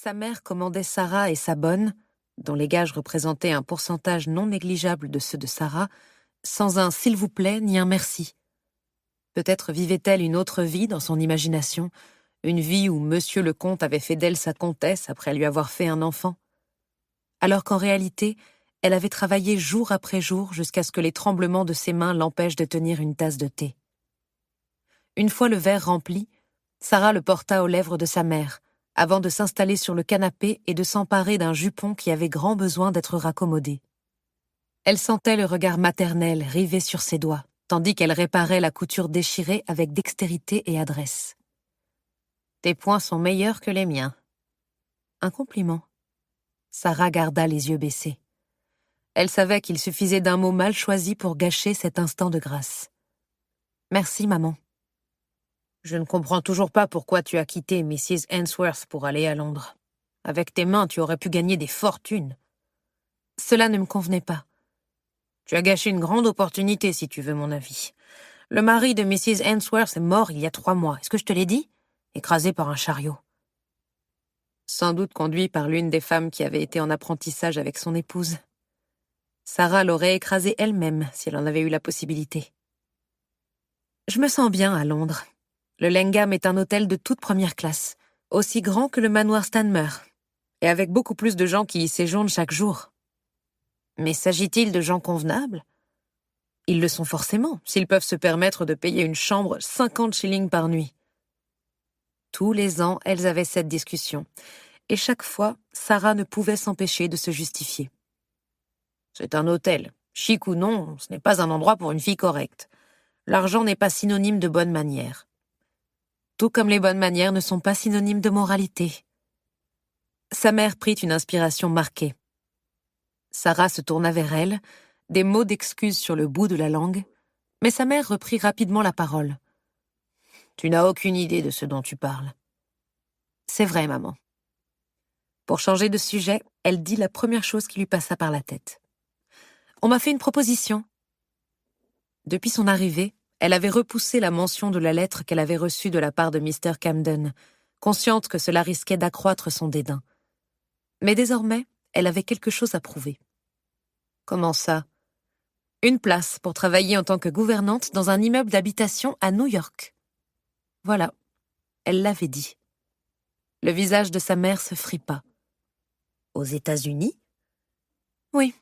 Sa mère commandait Sarah et sa bonne, dont les gages représentaient un pourcentage non négligeable de ceux de Sarah, sans un « s'il vous plaît » ni un « merci ». Peut-être vivait-elle une autre vie dans son imagination, une vie où Monsieur le Comte avait fait d'elle sa comtesse après lui avoir fait un enfant. Alors qu'en réalité, elle avait travaillé jour après jour jusqu'à ce que les tremblements de ses mains l'empêchent de tenir une tasse de thé. Une fois le verre rempli, Sarah le porta aux lèvres de sa mère, avant de s'installer sur le canapé et de s'emparer d'un jupon qui avait grand besoin d'être raccommodé. Elle sentait le regard maternel rivé sur ses doigts, tandis qu'elle réparait la couture déchirée avec dextérité et adresse. « Tes poings sont meilleurs que les miens. » Un compliment. Sarah garda les yeux baissés. Elle savait qu'il suffisait d'un mot mal choisi pour gâcher cet instant de grâce. « Merci, maman. » « Je ne comprends toujours pas pourquoi tu as quitté Mrs. Ainsworth pour aller à Londres. Avec tes mains, tu aurais pu gagner des fortunes. » Cela ne me convenait pas. « Tu as gâché une grande opportunité, si tu veux mon avis. Le mari de Mrs. Ainsworth est mort il y a 3 mois. Est-ce que je te l'ai dit? Écrasé par un chariot. » Sans doute conduit par l'une des femmes qui avait été en apprentissage avec son épouse. Sarah l'aurait écrasé elle-même si elle en avait eu la possibilité. Je me sens bien à Londres. Le Langham est un hôtel de toute première classe, aussi grand que le manoir Stanmer, et avec beaucoup plus de gens qui y séjournent chaque jour. Mais s'agit-il de gens convenables? Ils le sont forcément, s'ils peuvent se permettre de payer une chambre 50 shillings par nuit. Tous les ans, elles avaient cette discussion, et chaque fois, Sarah ne pouvait s'empêcher de se justifier. C'est un hôtel. Chic ou non, ce n'est pas un endroit pour une fille correcte. L'argent n'est pas synonyme de bonne manière. Tout comme les bonnes manières ne sont pas synonymes de moralité. Sa mère prit une inspiration marquée. Sarah se tourna vers elle, des mots d'excuse sur le bout de la langue, mais sa mère reprit rapidement la parole. « Tu n'as aucune idée de ce dont tu parles. »« C'est vrai, maman. » Pour changer de sujet, elle dit la première chose qui lui passa par la tête. « On m'a fait une proposition. » Depuis son arrivée, elle avait repoussé la mention de la lettre qu'elle avait reçue de la part de Mr. Camden, consciente que cela risquait d'accroître son dédain. Mais désormais, elle avait quelque chose à prouver. Comment ça? Une place pour travailler en tant que gouvernante dans un immeuble d'habitation à New York. Voilà, elle l'avait dit. Le visage de sa mère se fripa. Aux États-Unis? Oui.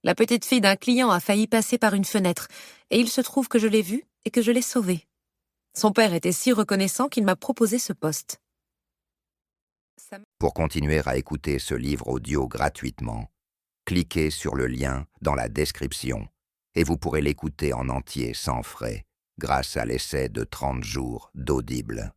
La petite fille d'un client a failli passer par une fenêtre, et il se trouve que je l'ai vue et que je l'ai sauvée. Son père était si reconnaissant qu'il m'a proposé ce poste. Pour continuer à écouter ce livre audio gratuitement, cliquez sur le lien dans la description et vous pourrez l'écouter en entier sans frais grâce à l'essai de 30 jours d'Audible.